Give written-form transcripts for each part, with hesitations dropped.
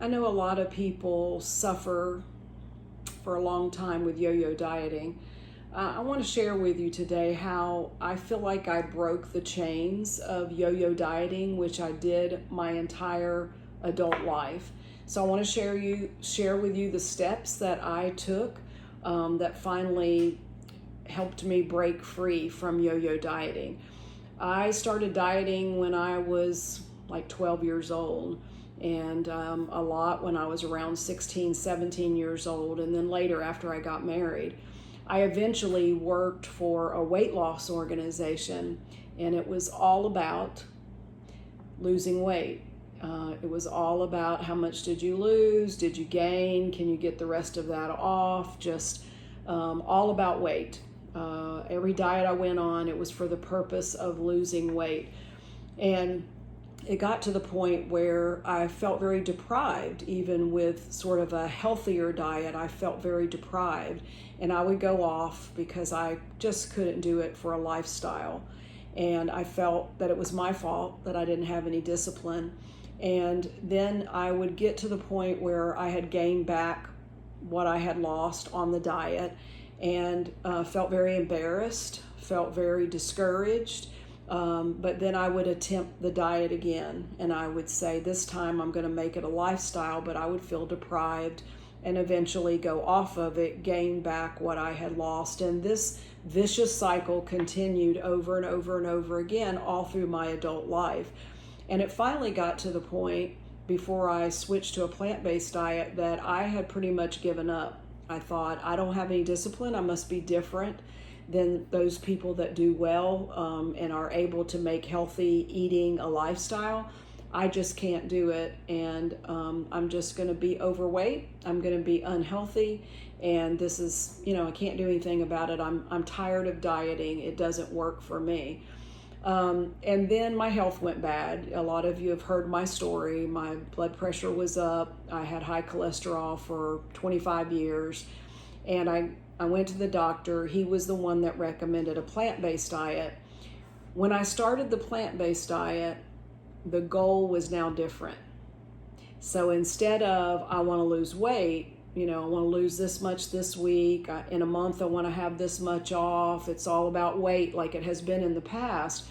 I know a lot of people suffer for a long time with yo-yo dieting. I want to share with you today how I feel like I broke the chains of yo-yo dieting, which I did my entire adult life. So I want to share with you the steps that I took that finally helped me break free from yo-yo dieting. I started dieting when I was like 12 years old, and a lot when I was around 16, 17 years old, and then later after I got married. I eventually worked for a weight loss organization, and it was all about losing weight. It was all about how much did you lose, did you gain, can you get the rest of that off, just all about weight. Every diet I went on, it was for the purpose of losing weight. And it got to the point where I felt very deprived. Even with sort of a healthier diet, I felt very deprived. And I would go off because I just couldn't do it for a lifestyle. And I felt that it was my fault that I didn't have any discipline. And then I would get to the point where I had gained back what I had lost on the diet, and felt very embarrassed, felt very discouraged. But then I would attempt the diet again, and I would say, this time I'm going to make it a lifestyle, but I would feel deprived and eventually go off of it, gain back what I had lost. And this vicious cycle continued over and over and over again all through my adult life. And it finally got to the point before I switched to a plant-based diet that I had pretty much given up. I thought, I don't have any discipline. I must be different than those people that do well and are able to make healthy eating a lifestyle. I just can't do it, and I'm just going to be overweight. I'm going to be unhealthy, and this is, I can't do anything about it. I'm tired of dieting. It doesn't work for me. And then my health went bad. A lot of you have heard my story. My blood pressure was up. I had high cholesterol for 25 years. And I went to the doctor. He was the one that recommended a plant-based diet. When I started the plant-based diet, the goal was now different. So instead of, I want to lose weight, I want to lose this much this week. In a month, I want to have this much off. It's all about weight like it has been in the past.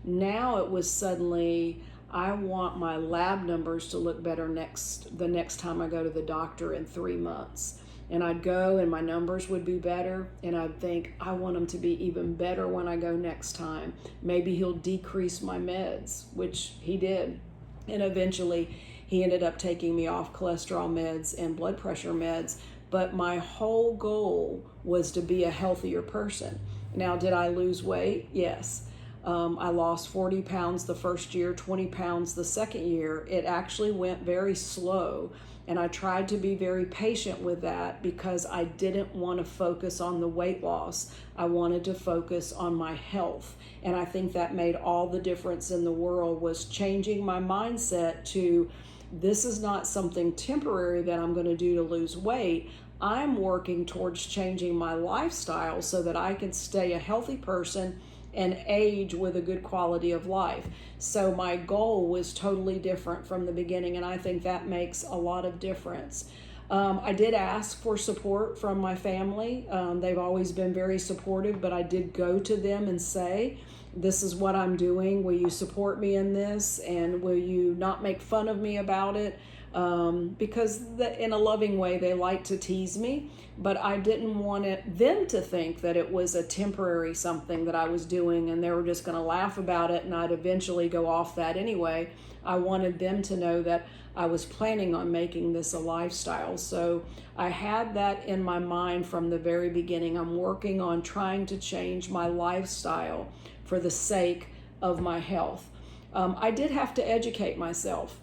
Now it was suddenly, I want my lab numbers to look better the next time I go to the doctor in 3 months. And I'd go and my numbers would be better. And I'd think, I want them to be even better when I go next time. Maybe he'll decrease my meds, which he did. And eventually he ended up taking me off cholesterol meds and blood pressure meds. But my whole goal was to be a healthier person. Now, did I lose weight? Yes. I lost 40 pounds the first year, 20 pounds the second year. It actually went very slow. And I tried to be very patient with that because I didn't want to focus on the weight loss. I wanted to focus on my health. And I think that made all the difference in the world, was changing my mindset to, this is not something temporary that I'm going to do to lose weight. I'm working towards changing my lifestyle so that I can stay a healthy person and age with a good quality of life. So my goal was totally different from the beginning, and I think that makes a lot of difference. I did ask for support from my family. They've always been very supportive, but I did go to them and say, this is what I'm doing. Will you support me in this? And will you not make fun of me about it? Because in a loving way, they like to tease me, but I didn't want them to think that it was a temporary something that I was doing and they were just going to laugh about it and I'd eventually go off that anyway. I wanted them to know that I was planning on making this a lifestyle. So I had that in my mind from the very beginning. I'm working on trying to change my lifestyle for the sake of my health. I did have to educate myself.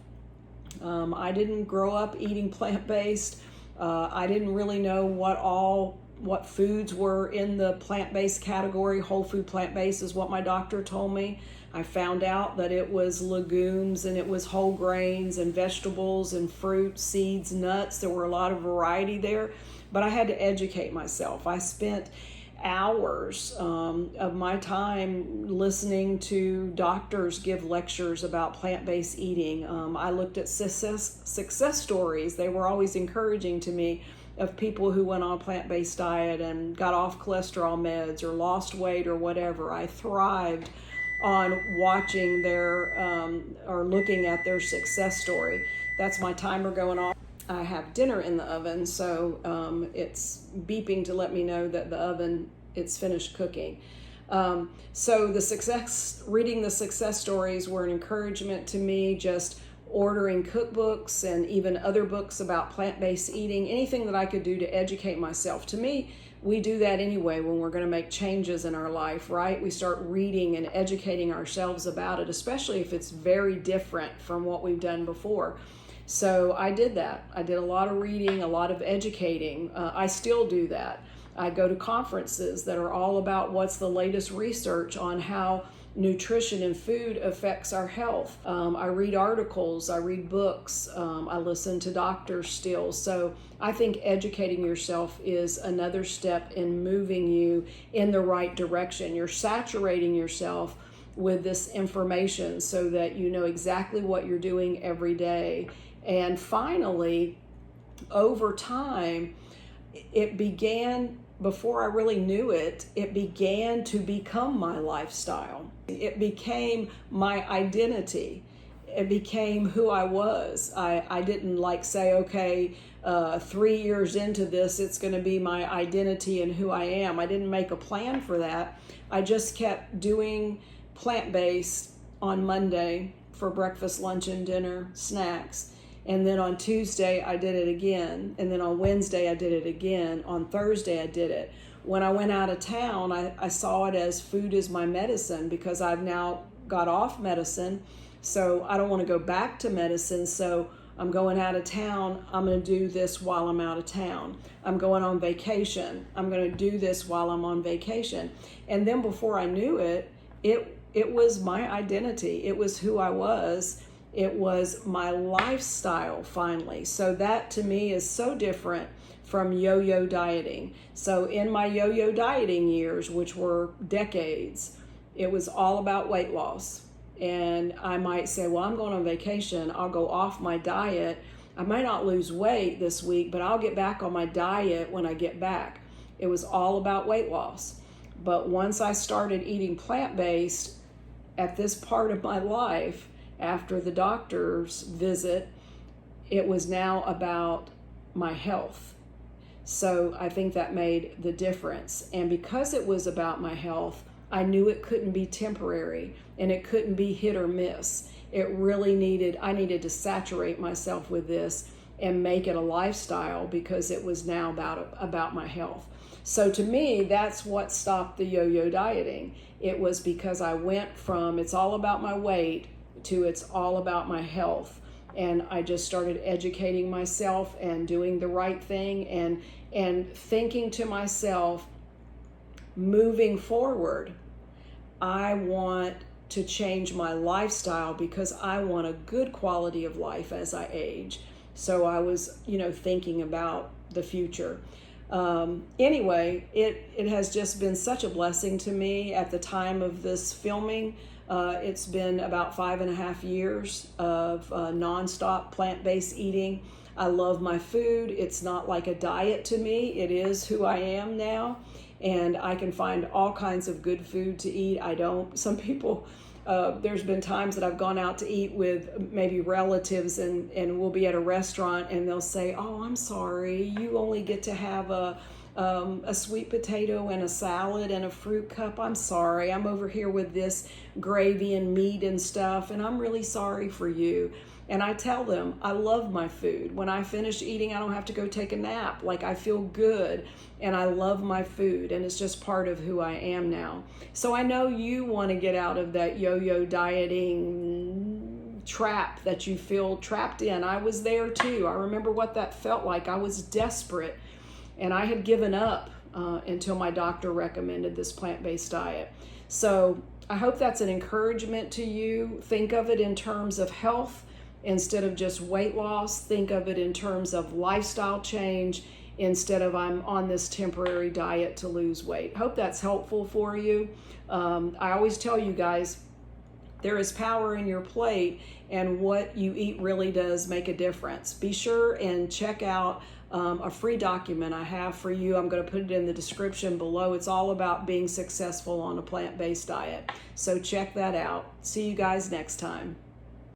I didn't grow up eating plant-based. I didn't really know what foods were in the plant-based category. Whole food plant-based is what my doctor told me. I found out that it was legumes and it was whole grains and vegetables and fruit, seeds, nuts. There were a lot of variety there, but I had to educate myself. I spent hours of my time listening to doctors give lectures about plant-based eating. I looked at success stories. They were always encouraging to me, of people who went on a plant-based diet and got off cholesterol meds or lost weight or whatever. I thrived on watching or looking at their success story. That's my timer going off. I have dinner in the oven, so it's beeping to let me know that the oven, it's finished cooking. So reading the success stories were an encouragement to me. Just ordering cookbooks and even other books about plant-based eating, anything that I could do to educate myself. To me, we do that anyway when we're going to make changes in our life, right? We start reading and educating ourselves about it, especially if it's very different from what we've done before. So I did that. I did a lot of reading, a lot of educating. I still do that. I go to conferences that are all about what's the latest research on how nutrition and food affects our health. I read articles, I read books, I listen to doctors still. So I think educating yourself is another step in moving you in the right direction. You're saturating yourself with this information so that you know exactly what you're doing every day. And finally, over time, it began, before I really knew it, it began to become my lifestyle. It became my identity. It became who I was. I didn't say, okay, 3 years into this, it's going to be my identity and who I am. I didn't make a plan for that. I just kept doing plant-based on Monday for breakfast, lunch, and dinner, snacks. And then on Tuesday, I did it again. And then on Wednesday, I did it again. On Thursday, I did it. When I went out of town, I saw it as food is my medicine, because I've now got off medicine. So I don't want to go back to medicine. So I'm going out of town. I'm going to do this while I'm out of town. I'm going on vacation. I'm going to do this while I'm on vacation. And then before I knew it, it was my identity. It was who I was. It was my lifestyle finally. So that to me is so different from yo-yo dieting. So in my yo-yo dieting years, which were decades, it was all about weight loss. And I might say, well, I'm going on vacation. I'll go off my diet. I might not lose weight this week, but I'll get back on my diet when I get back. It was all about weight loss. But once I started eating plant-based at this part of my life, after the doctor's visit, it was now about my health. So I think that made the difference. And because it was about my health, I knew it couldn't be temporary and it couldn't be hit or miss. I needed to saturate myself with this and make it a lifestyle, because it was now about my health. So to me, that's what stopped the yo-yo dieting. It was because I went from it's all about my weight to it's all about my health. And I just started educating myself and doing the right thing and thinking to myself, moving forward, I want to change my lifestyle because I want a good quality of life as I age. So I was, thinking about the future. Anyway, it has just been such a blessing to me at the time of this filming. It's been about 5.5 years of nonstop plant-based eating. I love my food. It's not like a diet to me. It is who I am now. And I can find all kinds of good food to eat. Some people, there's been times that I've gone out to eat with maybe relatives and we'll be at a restaurant and they'll say, oh, I'm sorry, you only get to have a sweet potato and a salad and a fruit cup. I'm sorry, I'm over here with this gravy and meat and stuff, and I'm really sorry for you. And I tell them, I love my food. When I finish eating, I don't have to go take a nap. I feel good, and I love my food, and it's just part of who I am now. So I know you want to get out of that yo-yo dieting trap that you feel trapped in. I was there too. I remember what that felt like. I was desperate. And I had given up until my doctor recommended this plant-based diet. So I hope that's an encouragement to you. Think of it in terms of health instead of just weight loss. Think of it in terms of lifestyle change instead of I'm on this temporary diet to lose weight. Hope that's helpful for you. I always tell you guys, there is power in your plate, and what you eat really does make a difference. Be sure and check out a free document I have for you. I'm going to put it in the description below. It's all about being successful on a plant-based diet. So check that out. See you guys next time.